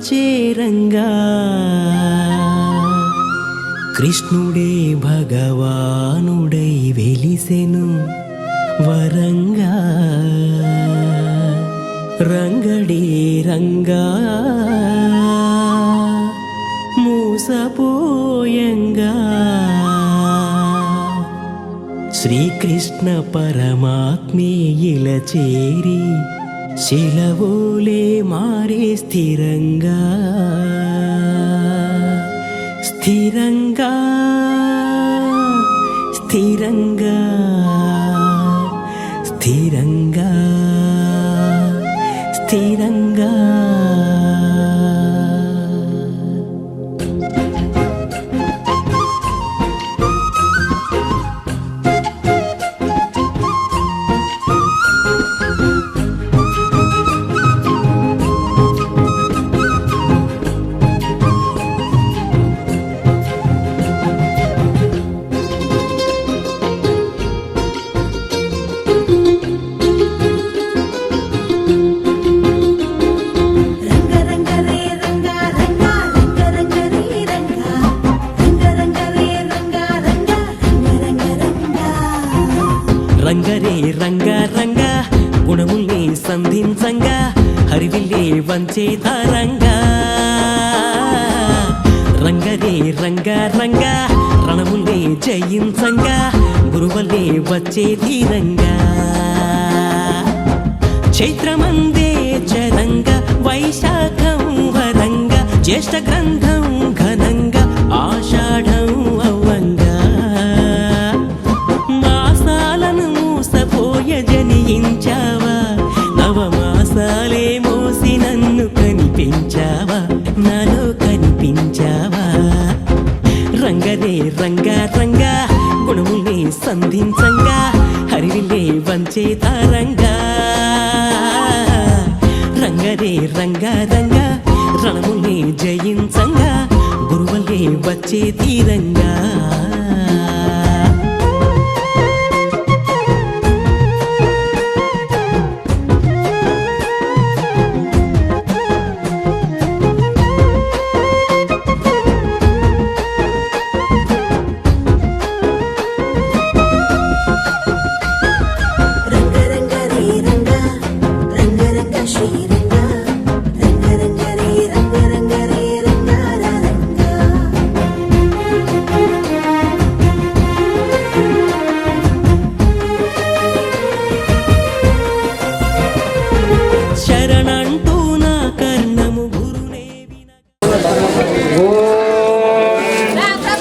చేరంగా కృష్ణుడే భగవానుడై వెలిసెను వరంగా రంగడే రంగా మూసపోయంగా శ్రీకృష్ణ పరమాత్మే ఇలా చేరి శిలవోలే మారే స్థిరంగా స్థిరంగా స్థిరంగా స్థిరంగా స్థిరంగా రంగరే రంగా రంగా గుణముల్ని సంధించంగా హరివిల్లే వంచే తారంగా రంగరే రంగా రంగా రణముల్ని జయించంగా గురువల్లే వచ్చే ధీరంగా చైత్రమందే చరంగా వైశాఖం వరంగా జ్యేష్ఠ గ్రంథం ఘనంగా ఆషాఢం అవ్వంగా జనించావా నవమాసాలే మోసి నన్ను కనిపించావా నాలో కనిపించావా రంగరే రంగా రంగా గుణముల్ని సంధించంగా హరివిల్లే వంచే తారంగా రంగరే రంగా రంగా రణముల్ని జయించంగా గురువల్లే వచ్చే తీరంగా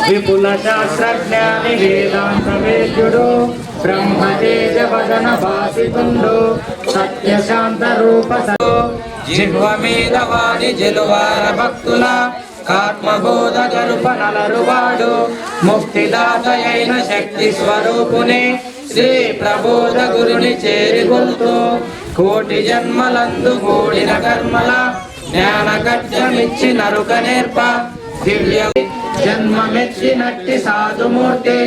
విపుల శాస్త్రజ్ఞాని వేదాంతవేద్యుడు బ్రహ్మతేజ వదన భాసితుండు సత్యశాంత రూప జిహ్వమేధవాది జలువార భక్తుల ఆత్మబోధ గరుప నలరువాడు ముక్తిదాతయైన శక్తి స్వరూపుని శ్రీ ప్రబోధ గురుని చేరిగొల్తూ కోటి జన్మలందు కూడిన కర్మల జ్ఞాన గడ్డమిచ్చి నరుక నేర్ప దివ్య జన్మమెచ్చినట్టి సాధుమూర్తి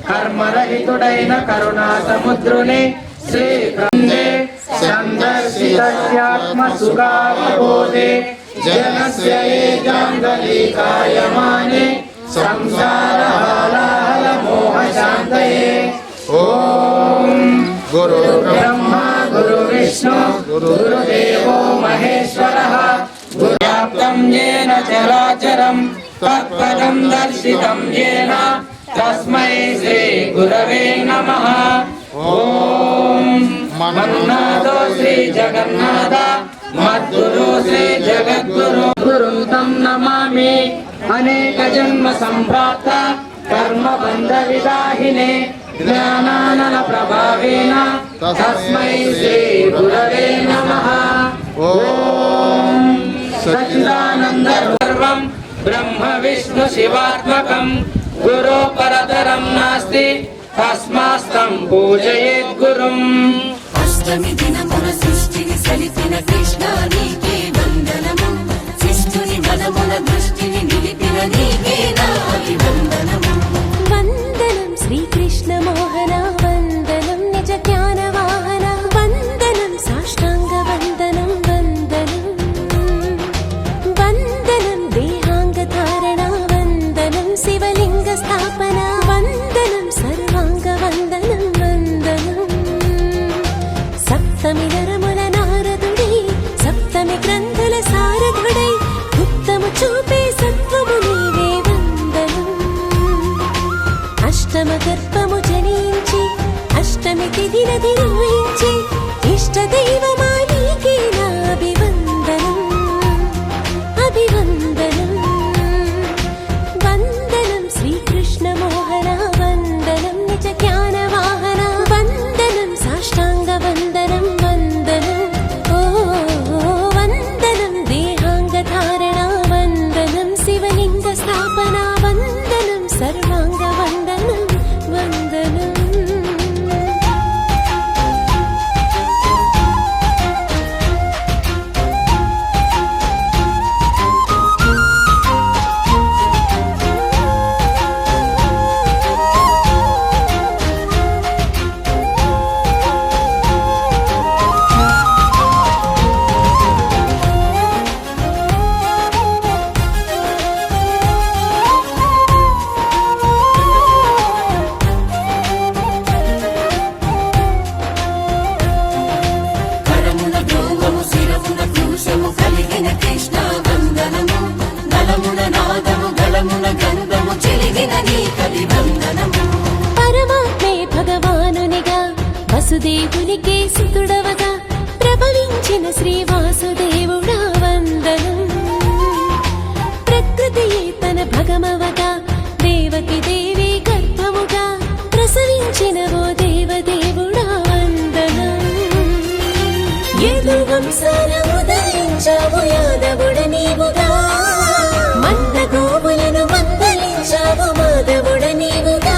కర్మరహితుడైన కరుణా సముద్రుని శ్రీ బ్రహ్మే సందర్శితాత్మ సుఖావబోధే జనస్య ఏకాంగలీకాయమానే సంసార హాలాహల మోహ శాంతయే ఓం గురు బ్రహ్మ గురు విష్ణు గురుదేవో మహేశ్వరః గురువ్యాప్తం యేన చరాచరం తత్పదం దర్శితం యేన తస్మై శ్రీ గురవే నమః ఓం మన్నాదో శ్రీ జగన్నాథ మద్గురు శ్రీ జగద్గురు గురుం తం నమామి అనేక జన్మ సంప్రాప్త కర్మ బంధ విదాహినే జ్ఞానానన ప్రభావేన తస్మై శ్రీ గురవే నమః ఓం సచ్చిదానంద సర్వం బ్రహ్మ విష్ణు శివాత్మకం గురు పరతరం నాస్తి తస్మాస్తం పూజయేత్ గురుం. అష్టమి దినమున సృష్టిని సలిపిన కృష్ణ నీకే వందనము, శిష్టుని మనమున దృష్టిని నిలిపిన నీకే నాకి వందనము. వందనం శ్రీకృష్ణ మోహన, వందనం నిజ జ్ఞాన వాహన, వందనం సాష్టాంగ వందనం, వందనం అధిరోహించే ఇష్ట దైవమా నీకే నా అభివందనం అభివందనం వందనం శ్రీకృష్ణ మోహన వందనం నిజ జ్ఞాన వాహన వందనం సాష్టాంగ వందనం వందనం ఓ వందనం దేహాంగ ధారణ వందనం శివలింగ స్థాపన వందనం సర్వాంగ వందనం వందనం కరమున భృంగము శిరమున క్రూశము కలిగిన కృష్ణ వందనము గలమున నాదము గలమున గంధము చెలిగిన నీ కవి వందనము పరమాత్మే భగవానునిగా వసుదేవునికే సుతుడవగా ప్రభవించిన శ్రీ వాసుదేవుడా వందనం ప్రకృతియే తన భగమవగా దేవకి దేవి గర్భముగా ప్రసవించిన ఓ దేవదేవుడా వందనం యదువంశాన ఉదయించావు యాదవుడ నీవుగా మన్న గోవులను మందలించావు మాధవుడ నీవుగా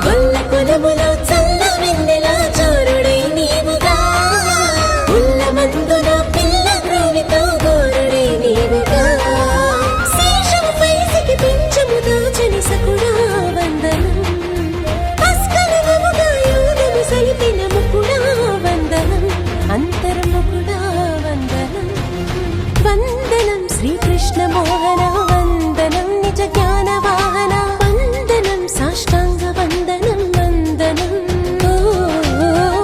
గొల్ల కులములో చల్ల వెన్నెలా చారుడై నీవుగా ఉల్ల మందున పిల్ల గ్రోవితో గోరుడై నీవుగా శేషము పైసికి పింఛము దాచని సకుడా వందనం అస్కలవముగా యోగము సలిపిన ముకుడా వందనం అంతర్ముకుడా వందనం వందనం శ్రీకృష్ణ మోహన వందనం నిజ జ్ఞాన వాహన వందనం సాష్టాంగ వందనం వందనం ఓ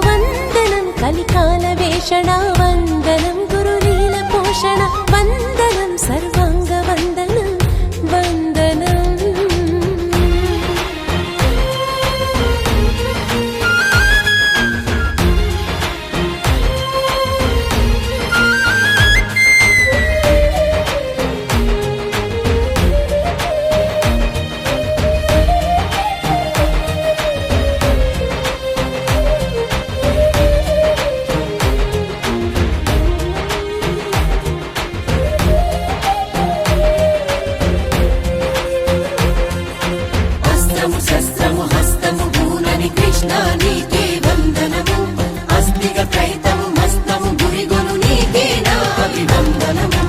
వందనం కలికాల వేషణ వందనం గురులీల పోషణ వందనం సర్వాంగ వందనం వందనం అస్త్రము శస్త్రము హస్తము భూనని కృష్ణ నీకే వందనము అస్తిగ కైతము మస్తము గురిగొను నీకే నా అభివందనము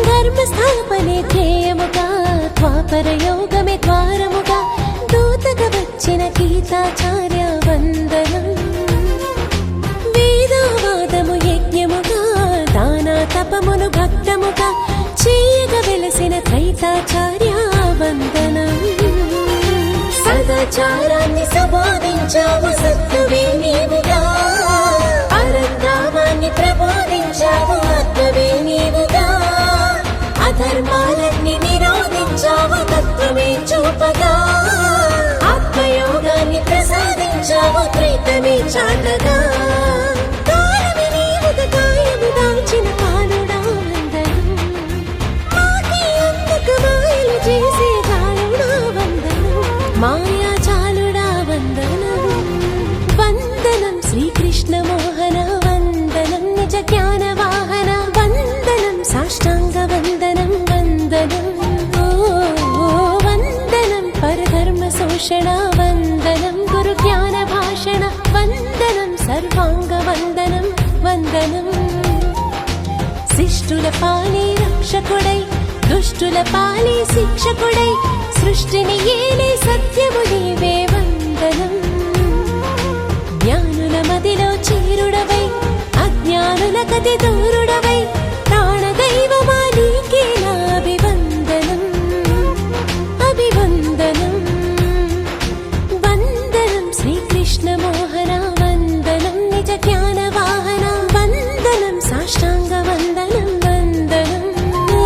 ధర్మ స్థాపనే ధ్యేయముగా ద్వాపర యోగమే ద్వారముగా దూతగా వచ్చిన గీతాచార్య వందనం వేదావాదము యజ్ఞముగా దానా తపమును భక్తముగా చేయగా వెలసిన త్రైతాచార్య వందనం సదాచారాన్ని సంబోధించావు సత్తువే నీవుగా పరంధామాన్ని ప్రబోధించావు ఆత్మవే నీవుగా అధర్మాలన్నీ నిరోధించావు తత్వమే చూపగా ఆత్మయోగాన్ని ప్రసాదించావు త్రైతమే చాటగా కాలమే నీవుగా కాయము దాల్చిన కాలుడా వందనం మాకే అందుకు మాయలు చేసే జాలుడా వందనం మాయా చాలుడా వందనం వందనం శ్రీకృష్ణ మోహన వందనం నిజ జ్ఞాన వాహన వందనం సాష్టాంగ వందనం వందనం ఓ వందనం పరధర్మ శోషణ వందనం గురు జ్ఞాన భాషణ వందనం సర్వాంగ వందనం వందనం శిష్టుల పాలి రక్షకుడై దుష్టుల పాలి శిక్షకుడై సృష్టిని ఏలే సత్యము నీవే వందనం జ్ఞానుల మదిలో చీరుడవై అజ్ఞానుల కతి దూరుడవై ప్రాణదైవమా నీకే నా అభివందనం అభివందనం వందనం శ్రీకృష్ణ మోహన వందనం నిజ జ్ఞాన వాహన వందనం సాష్టాంగ వందనం వందనం ఓ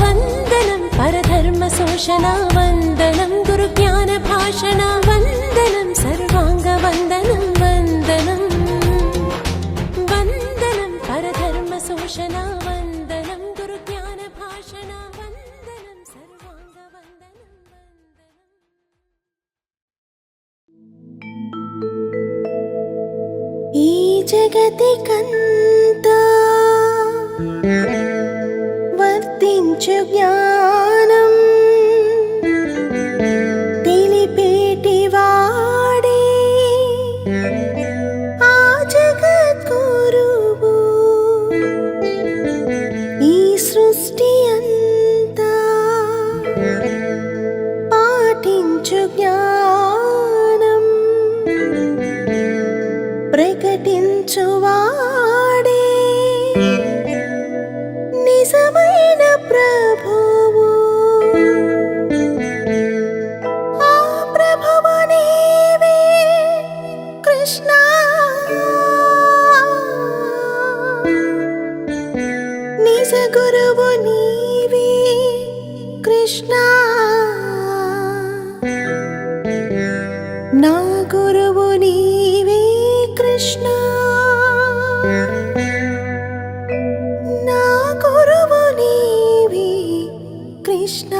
వందనం పరధర్మ శోషణ వందనం గురు జ్ఞాన భాషణ వందనం సర్వాంగ వందనం వందనం జగతికంతా వర్తించు జ్ఞానం తెలిపేటి వాడే ఆ జగద్గురువు ఈ సృష్టి అంతా పాటించు జ్ఞానం ప్రకటించువాడే నిజమైన ప్రభువు ఆ ప్రభువు నీవే కృష్ణ నిజ గురువు నీవే కృష్ణ నా గురువు నీవే కృష్ణ నా గురువు నీవే కృష్ణ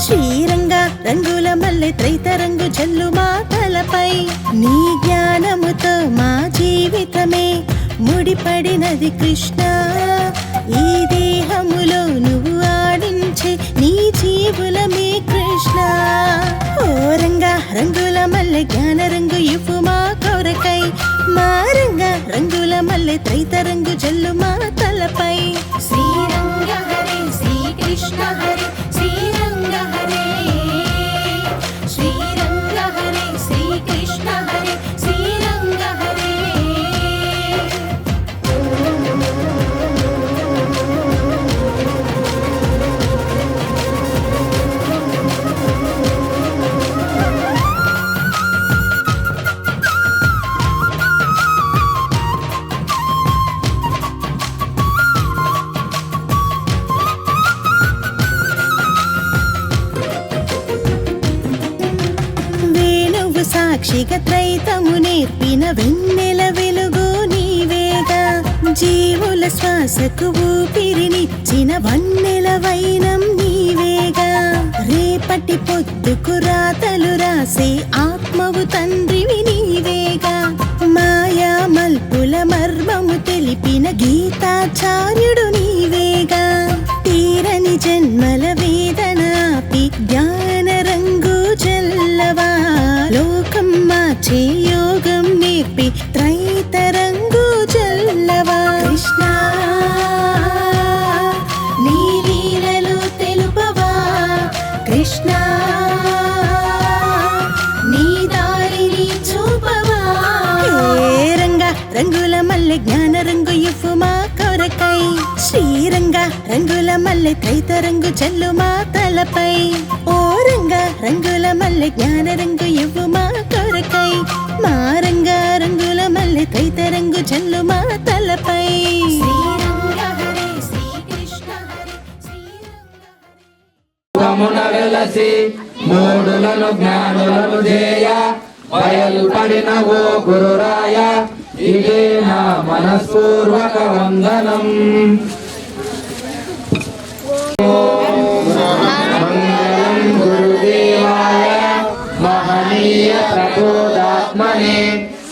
శ్రీరంగ రంగుల మల్లె త్రైతరంగు జల్లు మా తలపై నీ జ్ఞానముతో మా జీవితమే ముడిపడినది కృష్ణ ఈ దేహములో నువ్వు ఆడించే నీ జీవులమే కృష్ణ ఓ రంగ రంగుల మల్లె జ్ఞాన రంగు ఇవ్వు మా కొరకై మా రంగ రంగుల మల్లె త్రైతరంగు జల్లు మా తలపై శ్రీరంగ హరే శ్రీకృష్ణ హరే శ్రీరంగ హరే శ్రీరంగ హరే శ్రీకృష్ణ హరే శ్రీరంగ హరే వేణువు సాక్షిగా త్రైతము నేర్పిన వెన్నెల వెలుగు నీవేగా జీవుల శ్వాసకు ఊపిరినిచ్చిన వన్నెల వైనం నీవేగా రేపటి పొద్దుకు రాతలు రాసే ఆత్మవు తండ్రివి నీవేగా మాయా మల్పుల మర్మము తెలిపిన గీతాచార్యుడు నీవేగా తీరని జన్మల వేదన ఆపి జ్ఞాన రంగు జల్లవా లోకం మార్చే యోగం నేర్పి త్రైతరంగు జల్లవా కృష్ణ నీ లీలలు తెలుపవా కృష్ణ నీ దారిని చూపవా ఏ రంగ రంగుల మల్లె జ్ఞాన రంగు ఇవ్వు మా కొరకై శ్రీరంగ రంగుల మల్లె త్రైతరంగు జల్లు మా తలపై ఓ రంగ రంగుల మల్లె జ్ఞాన రంగు ఇవ్వు మా కొరకై మా రంగ రంగుల మల్లె త్రైతరంగు జల్లు మా తలపై శ్రీరంగ హరే శ్రీకృష్ణ హరే శ్రీరంగ గమున వెలసి మూడులను జ్ఞానులను చేయ బయలుపడిన ఓ గురురాయ ఇదే నా మనస్పూర్వక వందనం మంగళం గురుదేవాయ మహనీయ ప్రబోధాత్మనే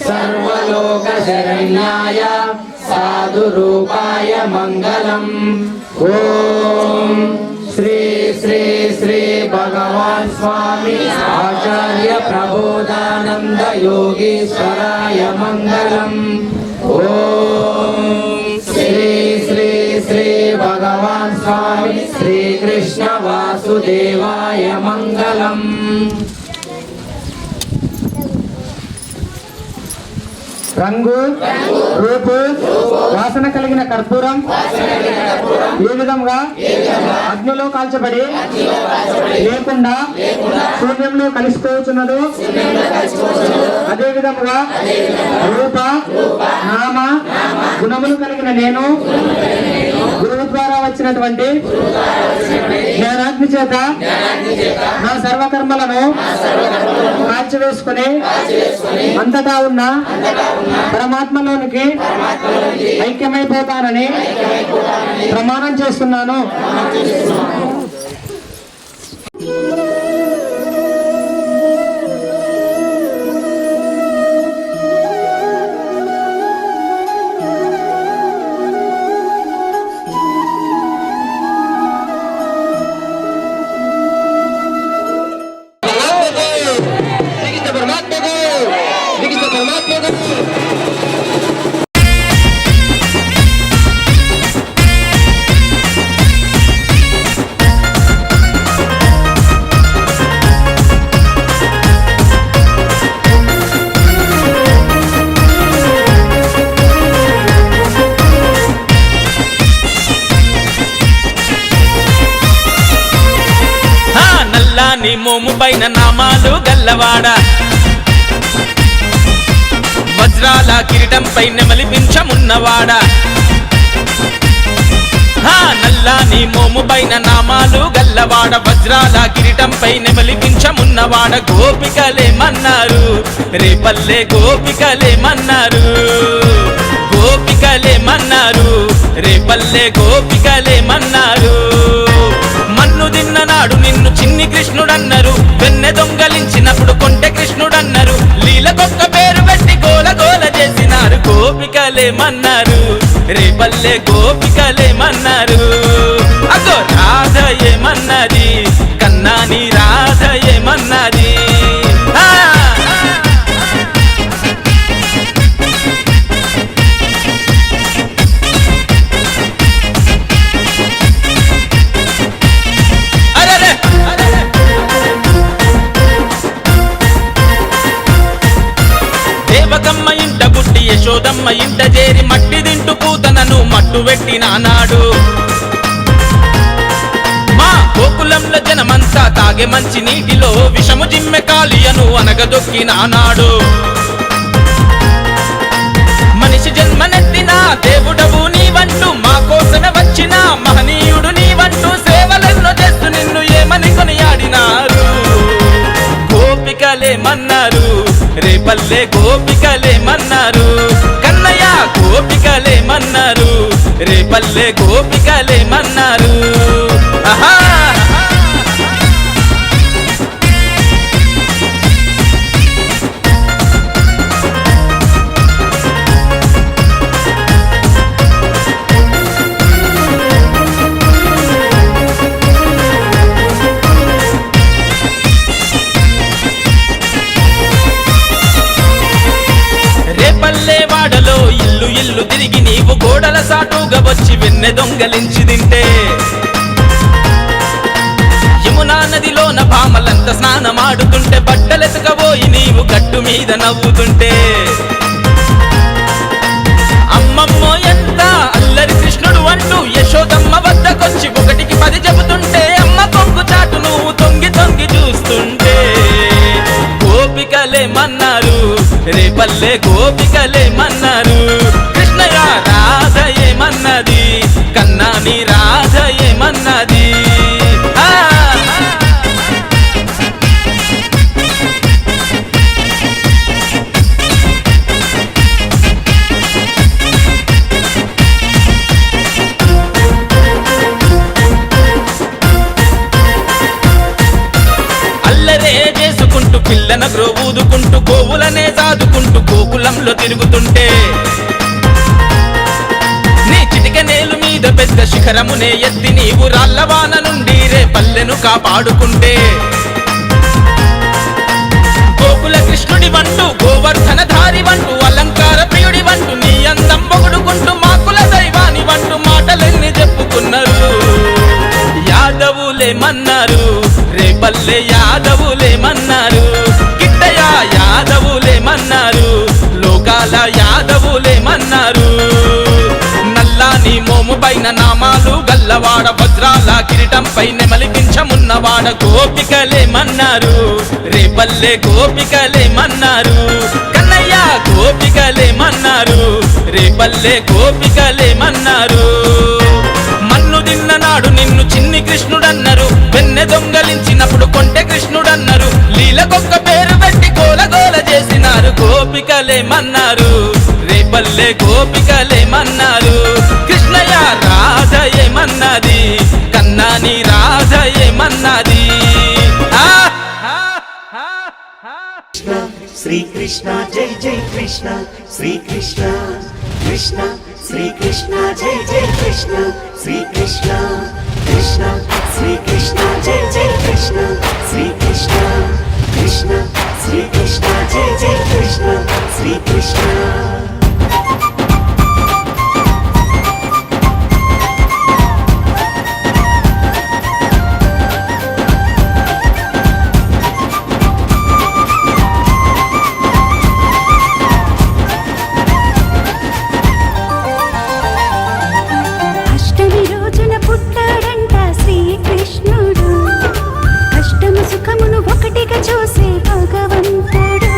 సర్వలోక శరణ్యాయ సాధు రూపాయ మంగళం ఓం శ్రీ శ్రీ శ్రీ భగవాన్ స్వామి ఆచార్య ప్రబోధానంద యోగీశ్వరాయ మంగళం ఓం శ్రీ శ్రీ శ్రీ భగవాన్ స్వామి శ్రీకృష్ణ వాసుదేవాయ మంగళం రంగు రూపు వాసన కలిగిన కర్పూరం ఏ విధంగా అగ్నిలో కాల్చబడి లేకుండా శూన్యంలో కలిసిపోతున్నదో అదే విధముగా రూప నామ గుణములు కలిగిన నేను గురువు ద్వారా వచ్చినటువంటి జ్ఞానాగ్ని చేత నా సర్వకర్మలను కాల్చివేసుకుని అంతటా ఉన్న పరమాత్మలోనికి ఐక్యమైపోతానని ప్రమాణం చేస్తున్నాను. నీ మోము పైన నామాలు గల్లవాడ వజ్రాల కిరీటం పైన మలిపించమున్నవాడ నల్లాని మోము పైన నామాలు గల్లవాడ వజ్రాల కిరీటం పైన మలిపించమున్నవాడ గోపికలేమన్నారు రేపల్లె గోపికలేమన్నారు గోపికలేమన్నారు రేపల్లె గోపికలేమన్నారు మన్ను తిన్న నాడు నిన్ను చిన్ని కృష్ణుడన్నారు, వెన్నె దొంగలించినప్పుడు కొంటె కృష్ణుడన్నారు, లీలకొక్క పేరు పెట్టి గోల గోల చేసినారు. గోపికలేమన్నారు, రేపల్లె గోపికలేమన్నారు. అగో రాధ ఏమన్నది, కన్నాని రాధ ఏమన్నది. దేవకమ్మ ఇంట పుట్టి యశోదమ్మ ఇంట చేరి మట్టి తింటూ పూతనను మట్టు పెట్టినానాడు. మా గోకులంలో జనమంతా తాగే మంచి నీటిలో విషము జిమ్మె కాళియను అనగదొక్కినానాడు. మనిషి జన్మనెత్తిన దేవుడవు నీవంటూ మా కోసమే వచ్చిన మహనీయుడు నీవంటూ సేవలెన్నో చేస్తూ నిన్ను ఏమని కొనియాడినారు. గోపికలేమన్నారు, రేపల్లె గోపికలేమన్నారు. కన్నయ్య గోపికలేమన్నారు, రేపల్లె గోపికలేమన్నారు. ఆహా పల్లెవాడలో ఇల్లు ఇల్లు తిరిగి నీవు గోడల సాటుగా వచ్చి వెన్నె దొంగలించి తింటే, యమునా నదిలోన భామలంత స్నానమాడుతుంటే బట్టలెతకబోయి నీవు గట్టు మీద నవ్వుతుంటే, అమ్మమ్మో ఎంత అల్లరి కృష్ణుడు అంటూ యశోదమ్మ వద్దకొచ్చి 1కి 10 చెబుతుంటే, అమ్మ కొంగు చాటు నువ్వు తొంగి తొంగి చూస్తుంటే. గోపికలేమన్నారు, రేపల్లె గోపికలేమన్నారు. కృష్ణయ్య రాధ ఏమన్నది, కన్నాని రాధ ఏమన్నది. అల్లరే చేసుకుంటూ పిల్లన గ్రోవుదుకుంటూ గోవులనే సాదుకుంటూ గోకులంలో తిరుగుతుంటే, నీ చిటిక నేలు మీద పెద్ద శిఖరమునే ఎత్తి నీవు రాళ్ళవాన నుండి రేపల్లెను కాపాడుకుంటే, గోకుల కృష్ణుడి వంటూ గోవర్ధన ధారి వంటూ అలంకార ప్రియుడి వంటూ నీ అందం పొగుడుకుంటూ మాకుల దైవాని వంటూ మాటలెన్ని చెప్పుకున్నారు. యాదవులేమన్నారు, రేపల్లె యాదవులేమన్నారు. కిట్టయ్య యాదవులేమన్నారు, లోకాల యాదవులేమన్నారు. నల్లాని మోము పైన నామాలు గల్లవాడ వజ్రాల కిరీటంపై నెమలిపించమున్నవాడ గోపికలేమన్నారు, రేపల్లె గోపికలేమన్నారు. కన్నయ్య గోపికలేమన్నారు, రేపల్లె గోపికలేమన్నారు. మన్ను తిన్ననాడు నిన్ను చిన్ని కృష్ణుడన్నారు, వెన్నె దొంగలించినప్పుడు కొంటె కృష్ణుడన్నారు, లీలకొక్క పేరు పెట్టి గోల గోల చేసినారు. గోపికలేమన్నారు, రేపల్లె గోపికలేమన్నారు. కృష్ణయ్య రాధ ఏమన్నది, కన్నాని రాధ ఏమన్నది. శ్రీ కృష్ణ జై జై కృష్ణ, శ్రీ కృష్ణ కృష్ణ శ్రీ కృష్ణ జై జై కృష్ణ, శ్రీ కృష్ణ కృష్ణ శ్రీ కృష్ణ జై జై కృష్ణ, శ్రీ కృష్ణ కృష్ణ శ్రీ కృష్ణ జై జై కృష్ణ, శ్రీ కృష్ణ. చూసే భగవంతుడు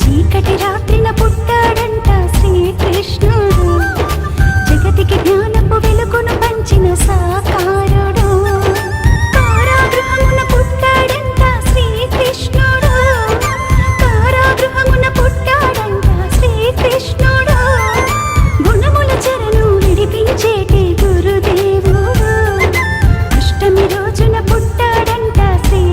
చీకటి రాత్రిన పుట్టాడంట శ్రీకృష్ణుడు, జగతికి జ్ఞానపు వెలుగును పంచిన సాకారుడు. కారాగృహమున పుట్టాడంట శ్రీకృష్ణుడు, కారాగృహమున పుట్టాడంట శ్రీకృష్ణుడు, గుణముల చెరను విడిపించేటి గురుదేవుడు. అష్టమి రోజున పుట్టాడంట శ్రీ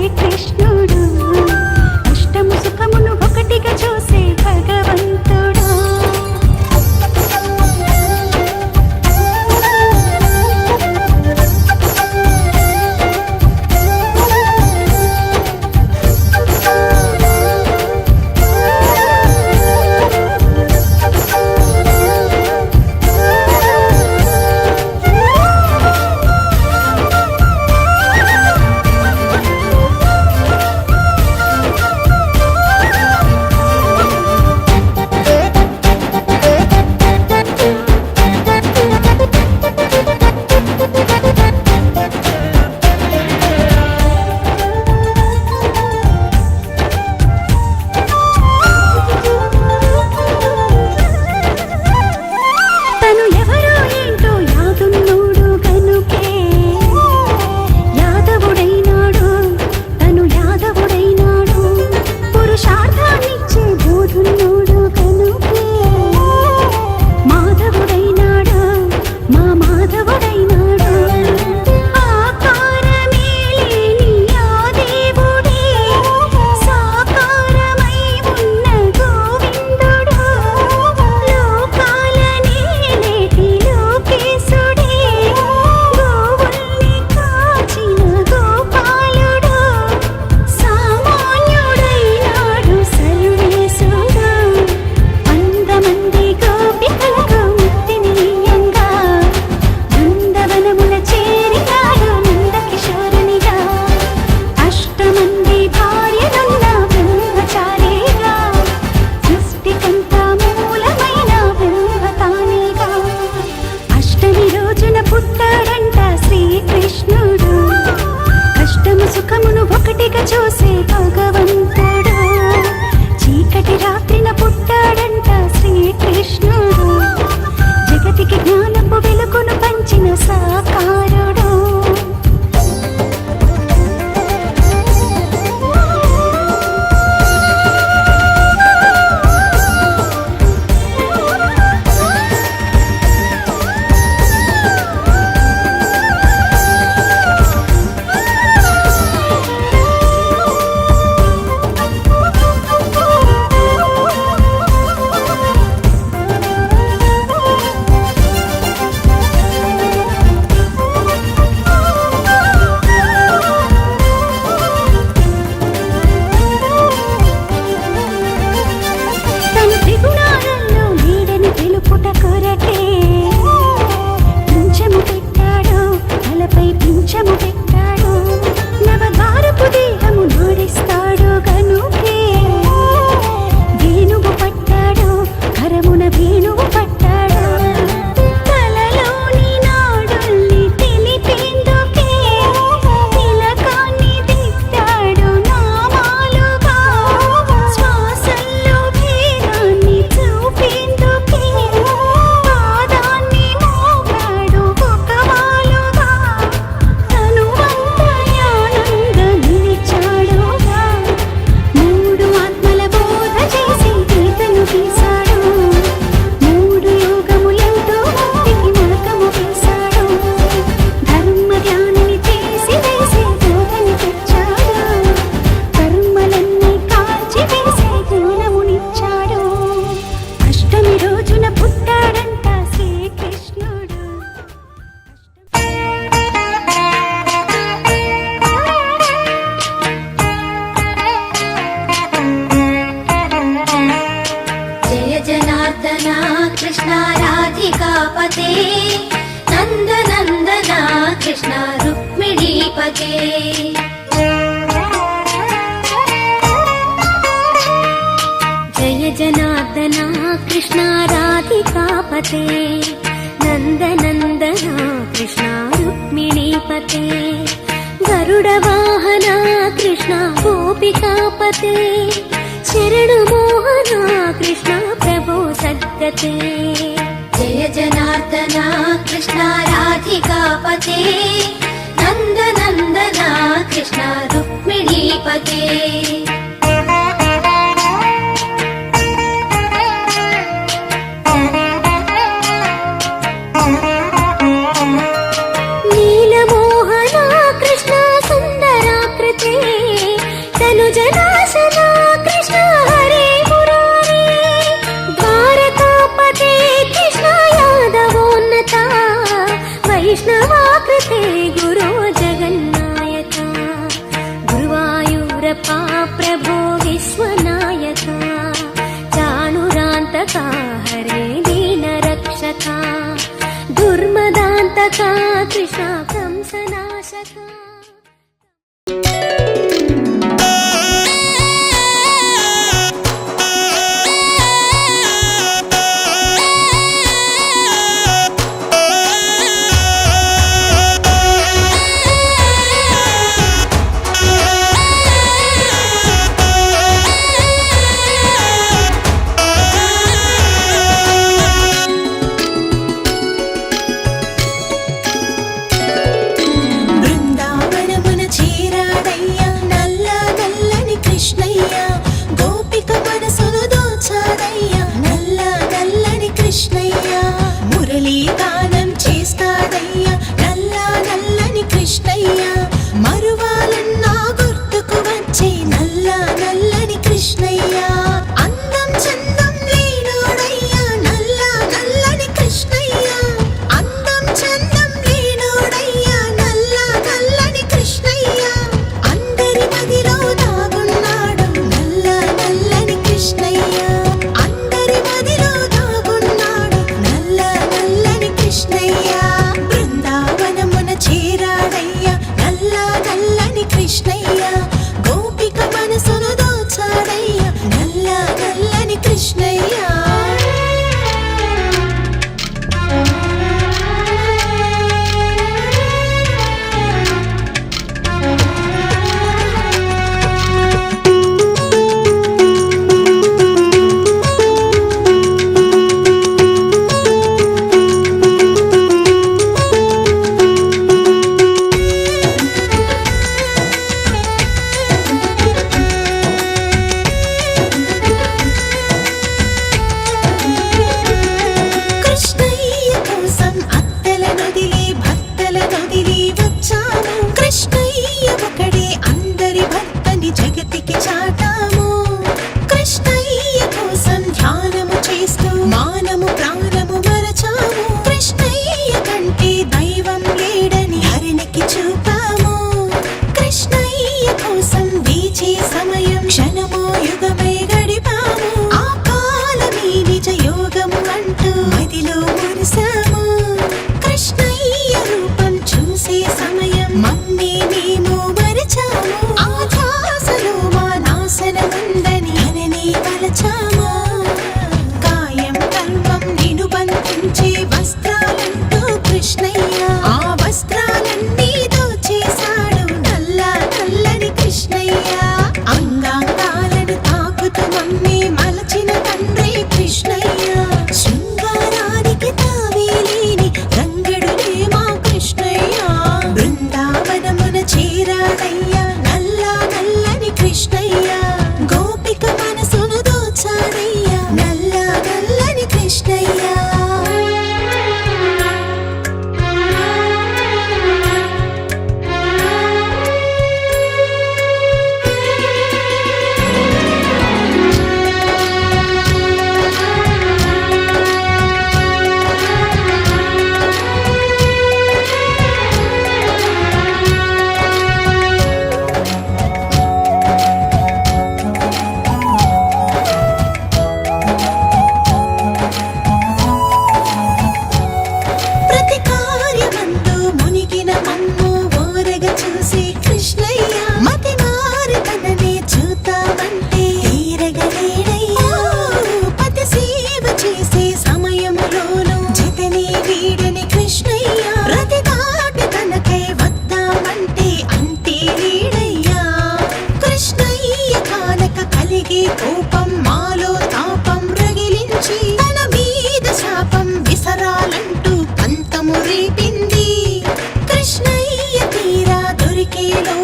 చూసే భగవంతుడు చీకటి రాత్రిన పుట్టాడంట శ్రీకృష్ణుడు జగతికి జ్ఞానపు వెలుగును పంచిన సాకారుడు जय जनार्दना कृष्णा राधिकापते नन्दनन्दना कृष्णा रुक्मिणीपते गरुडवाहना कृष्णा गोपिकापते शरणमोहना कृष्णा प्रभो सद्गते जय जनार्दना कृष्णा राधिकापते नन्दनन्दना कृष्णा रुक्मिणीपते नीलमोहना कृष्णा सुन्दराकृते तनुजनाशना कृष्णा हरे मुरारे द्वारकापते कृष्णा यादवोन्नता वैष्णवाकृते गुरो जगन्नायका गुरुवायूरप्पा प्रभो विश्वनायका चाणुरान्तका हरे दीनरक्षका दुर्मदान्तका कृष्णा कंसनाशका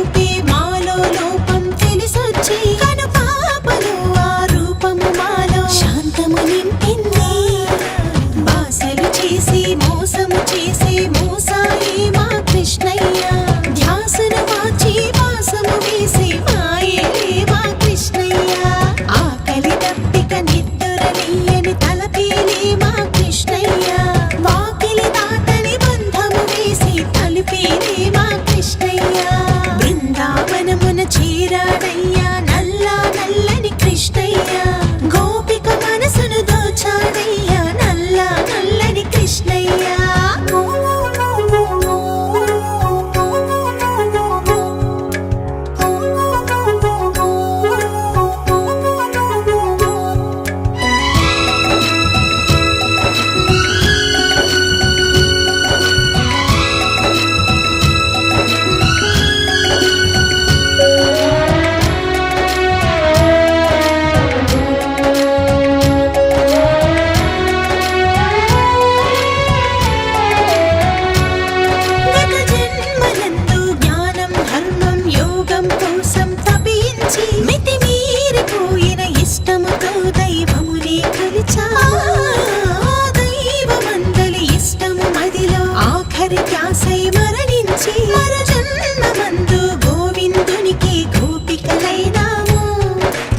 చూపి మాలో లోపం తెలిసొచ్చి కను పాపలు ఆ రూపము మాలో శాంతము నింపింది. బాసలు చేసి మోసము చేసి మోసాయి మా కృష్ణయ్య, ధ్యాసను మార్చి వాసము వేసి మాయేలే మా కృష్ణయ్య. ఆకలి దప్పిక నిద్దురలియని తలపేలే మా కృష్ణయ్య, వాకిలి దాటని బంధము వేసి తలుపేలే మా కృష్ణయ్య. బృందావనమున చేరాడయ్యా నల్లా నల్లని కృష్ణయ్య, గోపిక మనసును దోచాడయ్యా నల్లా నల్లని కృష్ణయ్య. గత జన్మలందు జ్ఞానం ధర్మం యోగం కోసం తపించి మితిమీరిపోయిన ఇష్టముతో దైవమునే కొలిచా. దైవమందలి ఇష్టము మదిలో ఆఖరి ధ్యాసై మరణించి మరు జన్మమందు గోవిందునికి గోపికలైనాము.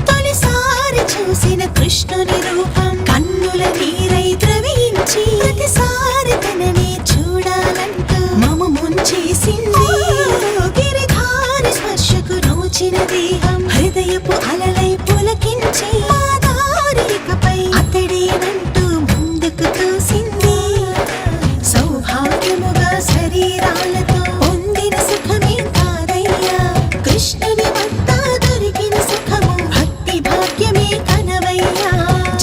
తొలిసారి చూసిన కృష్ణుని రూపం కన్నుల నీరై ద్రవించి ప్రతిసారి తననే చూడాలంటూ మమ ముంచేసింది. గిరిధారి స్పర్శకు నోచిన దేహం హృదయపు అలలై పులకించి ఆ దారికపై అతడేనంటూ ముందుకు తోసింది. సౌభాగ్యముగా శరీరాలతో పొందిన సుఖమే కాదయ్యా, కృష్ణుని వద్ద దొరికిన సుఖము భక్తి భాగ్యమే కనవయ్యా.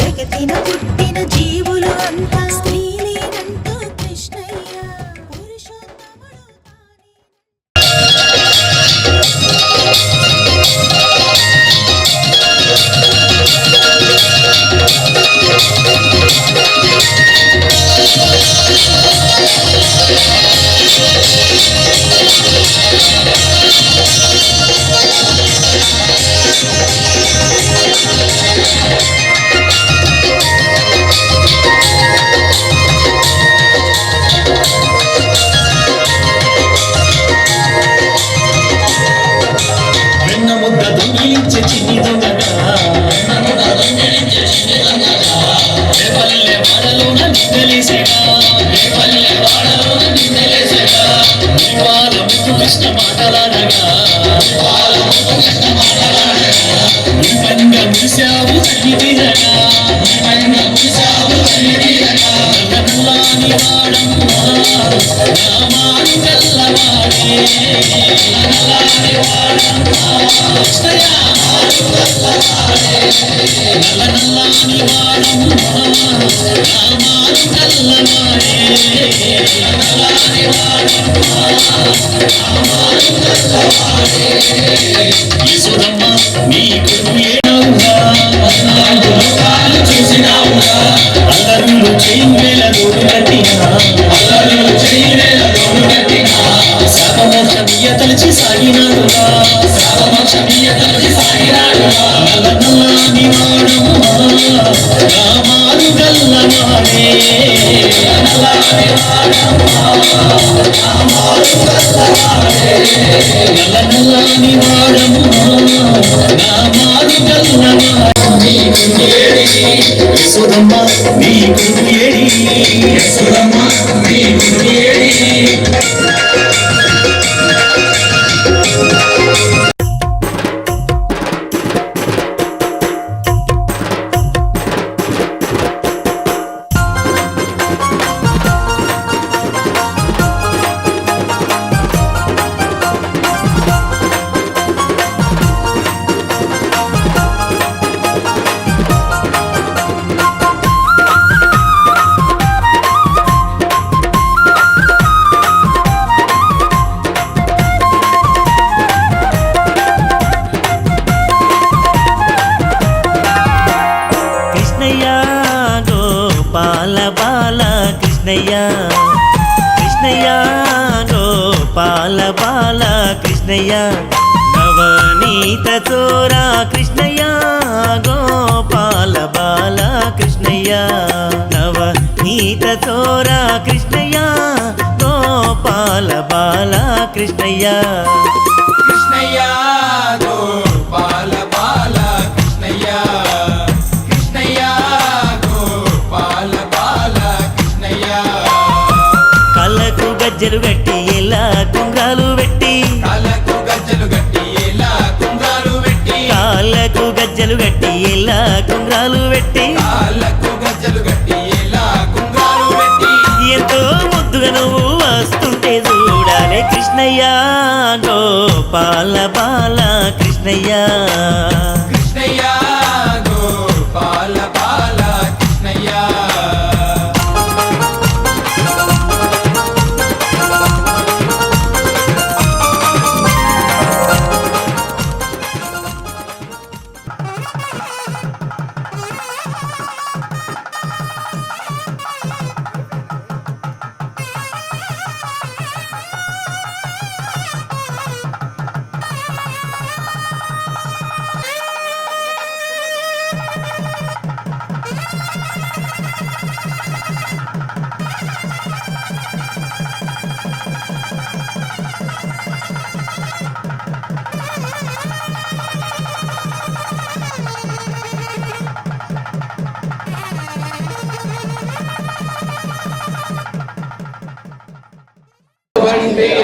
జగతిన పుట్టిన జీవులు అంతా స్త్రీలేనంటూ కృష్ణయ్య, పురుషోత్తముడు తానే. వెన్న ముద్ద దొంగిలించే చిన్ని దొంగగా, రేపల్లె వాడలోన నిందలేసేగా, ఇవాళ ముద్దు కృష్ణ మాటలాడగా, నింపంగా మురిశావు తల్లి తీరగా, నల్లని వాడమ్మా నామాలు గల్లవాడే, నల్లని వాడమ్మా నామాలు గల్లవాడే. యశోదమ్మ నీ కొడుకు ఏనావుగా, లోకాలు చూసినావుగా, అల్లరులు చెయ్యేల దోడు కట్టినా, శాపమోక్షమీయ తలచి సాగినాడుగా, నల్లని వాడమ్మా నామాలు గల్లవాడే, నల్లని వాడమ్మా నామాలు గల్లవాడే. యశోదమ్మ నీ కొడుకు ఏడి, యశోదమ్మ నీ కొడుకు ఏడి. కృష్ణయ్య నవనీత చోరా కృష్ణయ్య గోపాల బాల కృష్ణయ్య నవనీత చోరా కృష్ణయ్య గోపాల బాల కృష్ణయ్య కృష్ణయ్య గోపాల బాల కృష్ణయ్య కృష్ణయ్య గోపాల బాల కృష్ణయ్య కళ్ళకు గజ్జలు గట్టి ఎలా కుంగాలు పెట్టి కాళ్ళకు గజ్జలు గట్టి ఎలా కుంగాలు పెట్టి కాళ్ళకు గజ్జలు గట్టి ఎలా కుంగాలు పెట్టి కాళ్ళకు గజ్జలు గట్టి ఎలా కుంగాలు పెట్టి ఎంతో ముద్దుగా నువ్వు వస్తుంటే చూడాలి కృష్ణయ్య గోపాల బాల కృష్ణయ్య కృష్ణయ్య గోపాల బాల కృష్ణయ్య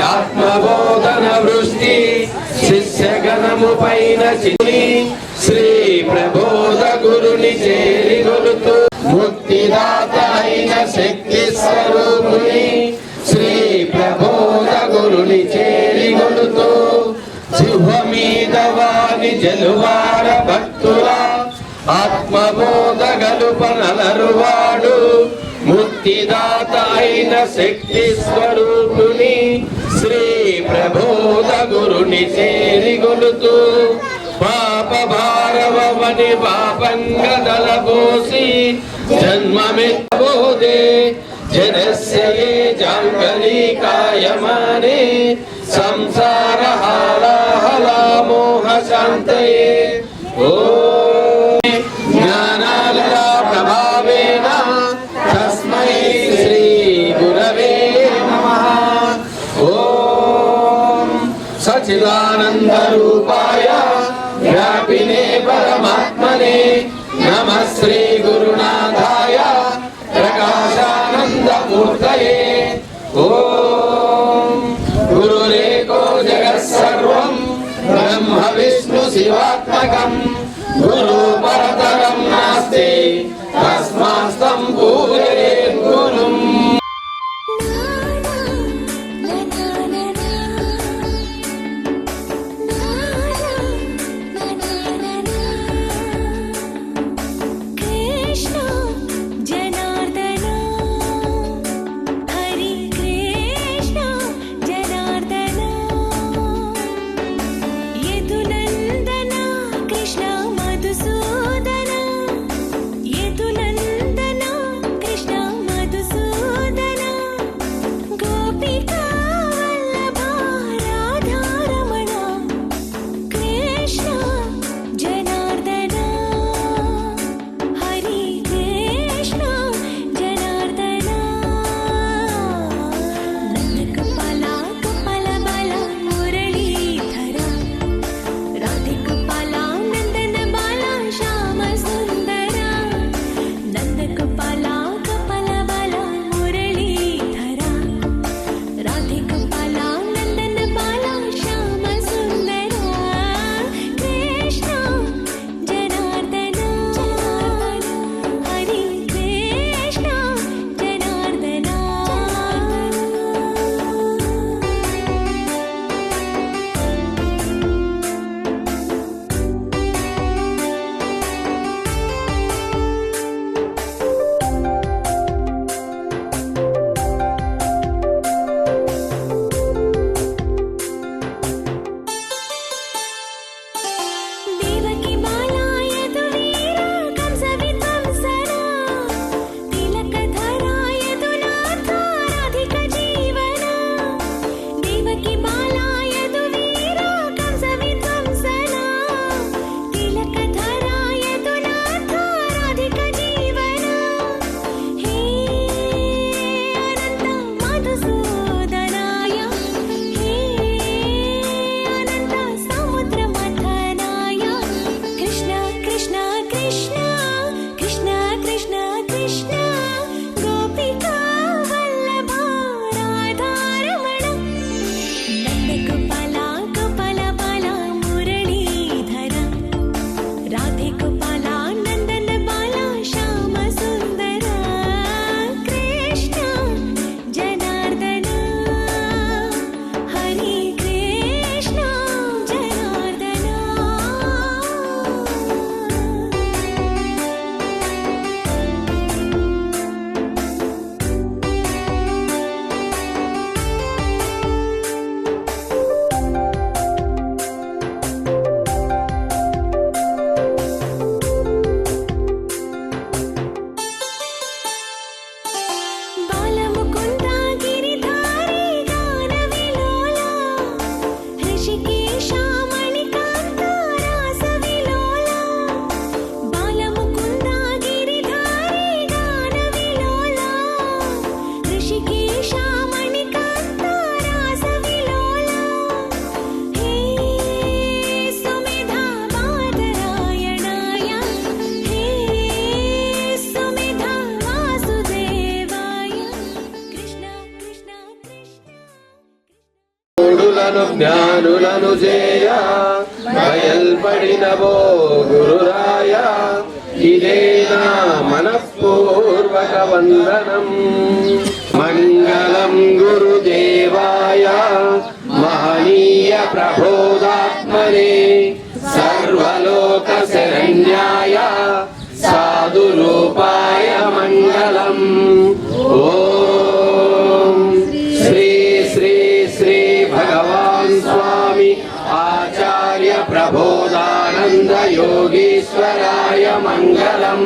ఆత్మబోధన వృష్టి శిష్యగణము పైన చిని శ్రీ ప్రబోధ గురుని చేరి గొలుతూ ముక్తిదాత అయిన శక్తి స్వరూపుని శ్రీ ప్రబోధ గురుని చేరి గొలుతూ శుభ మీద వాని జలువార భక్తుల ఆత్మబోధ గలుప నలరువాడు ముక్తిదాత అయిన శక్తి స్వరూపుని శ్రీ ప్రబోధ గురుని చేరి గొలుతూ పాప భారవని పాపంగదల పోసి జన్మమెత్తబోదే జనస్య ఏ జాంగలీకాయమానే సంసార హాలాహలా మోహ శాంతయే ఓ జ్ఞానాలయ ప్రభావేన తస్మై శ్రీ గురవే నమః ఓం సచిదానంద రూపాయ వ్యాపినే పరమాత్మనే నమః శ్రీ గురునాథాయ ప్రకాశానంద మూర్తయే ఓం గురురేకో జగత్సర్వం బ్రహ్మ విష్ణు శివాత్మకం గురు పరతరం నాస్తి తస్మాస్తం పూజయేత్ గురుం కృష్ణ జనార్దన హరి కృష్ణ జనార్దన యదునందన కృష్ణ మధుసూదన యదునందన కృష్ణ తాను జ్ఞానులను చేయ బయల్పడినవో గురురాయ ఇదేనా మనఃపూర్వక వందనం మంగళం గురుదేవాయ మహనీయ ప్రబోధాత్మనే సర్వలోక శరణ్యాయ సాధురూపాయ మంగళం ఓం శ్రీ శ్రీ శ్రీ భగవాన్ స్వామి ఆచార్య ప్రబోధానంద యోగీశ్వరాయ మంగళం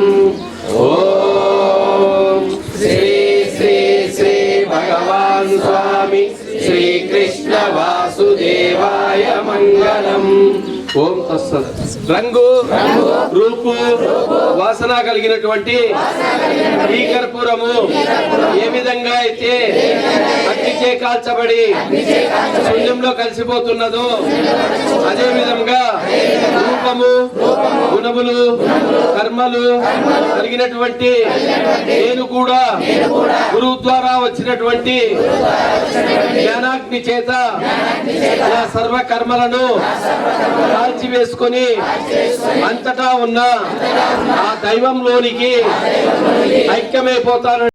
ఓం శ్రీ శ్రీ శ్రీ భగవాన్ స్వామి శ్రీకృష్ణ వాసుదేవాయ మంగళం ఓం తత్సత్. రంగు రూపు వాసన కలిగినటువంటి ఈ కర్పూరము ఏ విధంగా అయితే అగ్నిచే కాల్చబడి శూన్యంలో కలిసిపోతున్నదో అదే విధంగా రూపము గుణములు కర్మలు కలిగినటువంటి నేను కూడా గురువు ద్వారా వచ్చినటువంటి జ్ఞానాగ్ని చేత నా సర్వ కర్మలను కాల్చివేసుకొని అంతటా ఉన్న ఆ దైవంలోనికి ఐక్యమైపోతాను.